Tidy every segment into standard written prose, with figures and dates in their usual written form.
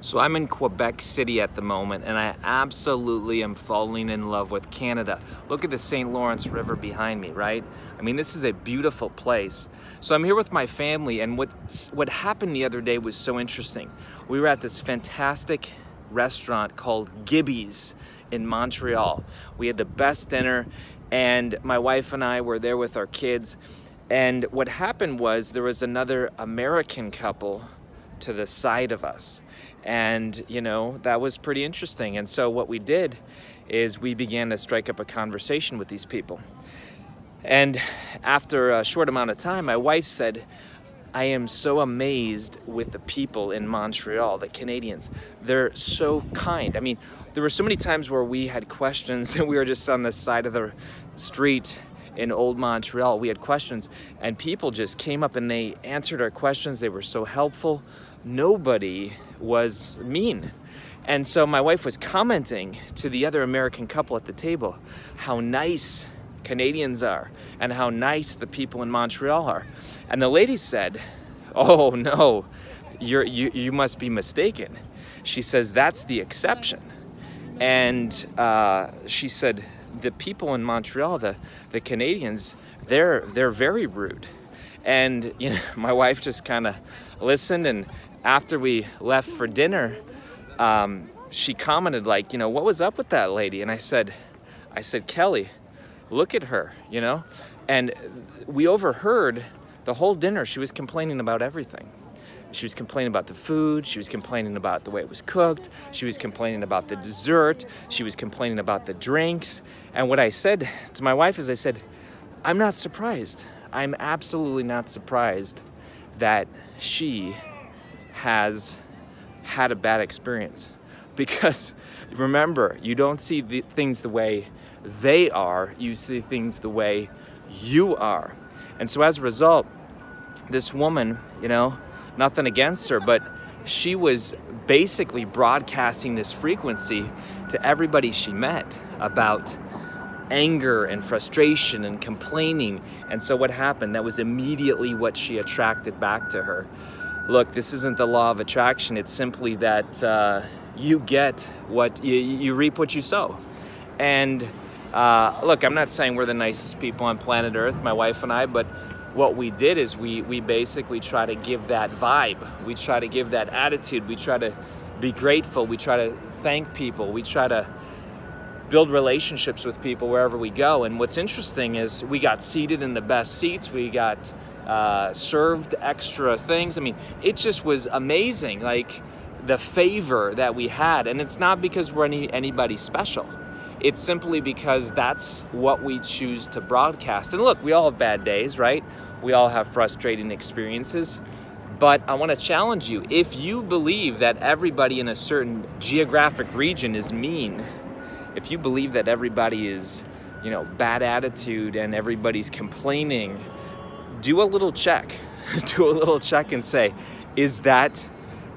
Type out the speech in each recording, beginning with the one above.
So I'm in Quebec City at the moment, and I absolutely am falling in love with Canada. Look at the St. Lawrence River behind me, right? I mean, this is a beautiful place. So I'm here with my family, and what happened the other day was so interesting. We were at this fantastic restaurant called Gibby's in Montreal. We had the best dinner, and my wife and I were there with our kids. And what happened was there was another American couple to the side of us. And, you know, that was pretty interesting. And so what we did is we began to strike up a conversation with these people. And after a short amount of time, my wife said, I am so amazed with the people in Montreal, the Canadians. They're so kind. I mean, there were so many times where we had questions and we were just on the side of the street in old Montreal. We had questions and people just came up and they answered our questions. They were so helpful. Nobody was mean. And so my wife was commenting to the other American couple at the table how nice Canadians are and how nice the people in Montreal are. And the lady said, oh no, you must be mistaken. She says, that's the exception. And she said, the people in Montreal, the Canadians, they're very rude. And you know, my wife just kind of listened, and after we left for dinner, she commented like, you know, what was up with that lady? And I said, Kelly, look at her, you know? And we overheard the whole dinner. She was complaining about everything. She was complaining about the food. She was complaining about the way it was cooked. She was complaining about the dessert. She was complaining about the drinks. And what I said to my wife is I said, I'm not surprised. I'm absolutely not surprised that she has had a bad experience. Because remember, you don't see things the way they are. You see things the way you are. And so as a result, this woman, you know, nothing against her, but she was basically broadcasting this frequency to everybody she met about anger and frustration and complaining. And so what happened? That was immediately what she attracted back to her. Look, this isn't the law of attraction. It's simply that you get what you reap what you sow. And look, I'm not saying we're the nicest people on planet Earth, my wife and I, but what we did is we basically try to give that vibe. We try to give that attitude. We try to be grateful. We try to thank people. We try to build relationships with people wherever we go. And what's interesting is we got seated in the best seats. We got served extra things. I mean, it just was amazing, like the favor that we had. And it's not because we're anybody special. It's simply because that's what we choose to broadcast. And look, we all have bad days, right? We all have frustrating experiences. But I want to challenge you. If you believe that everybody in a certain geographic region is mean, if you believe that everybody is, you know, bad attitude and everybody's complaining, do a little check. Do a little check and say, is that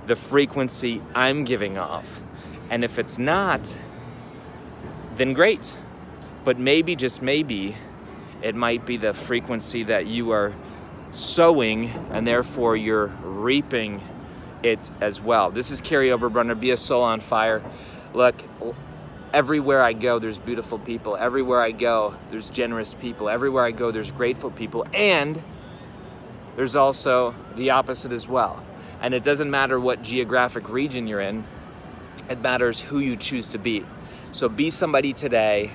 the frequency I'm giving off? And if it's not, then great. But maybe, just maybe, it might be the frequency that you are sowing, and therefore you're reaping it as well. This is Carrie Oberbrunner, Be a Soul on Fire. Look, everywhere I go, there's beautiful people. Everywhere I go, there's generous people. Everywhere I go, there's grateful people. And there's also the opposite as well. And it doesn't matter what geographic region you're in, it matters who you choose to be. So be somebody today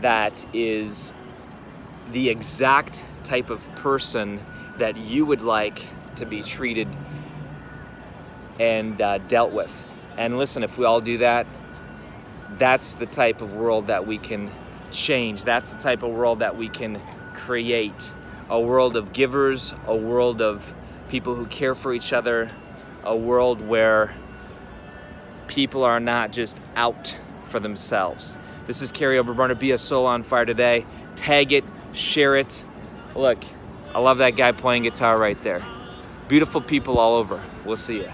that is the exact type of person that you would like to be treated and dealt with. And listen, if we all do that, that's the type of world that we can change. That's the type of world that we can create. A world of givers, a world of people who care for each other, a world where people are not just out for themselves. This is Carrie Oberbrunner, Be a Soul on Fire today. Tag it, share it. Look, I love that guy playing guitar right there. Beautiful people all over. We'll see you.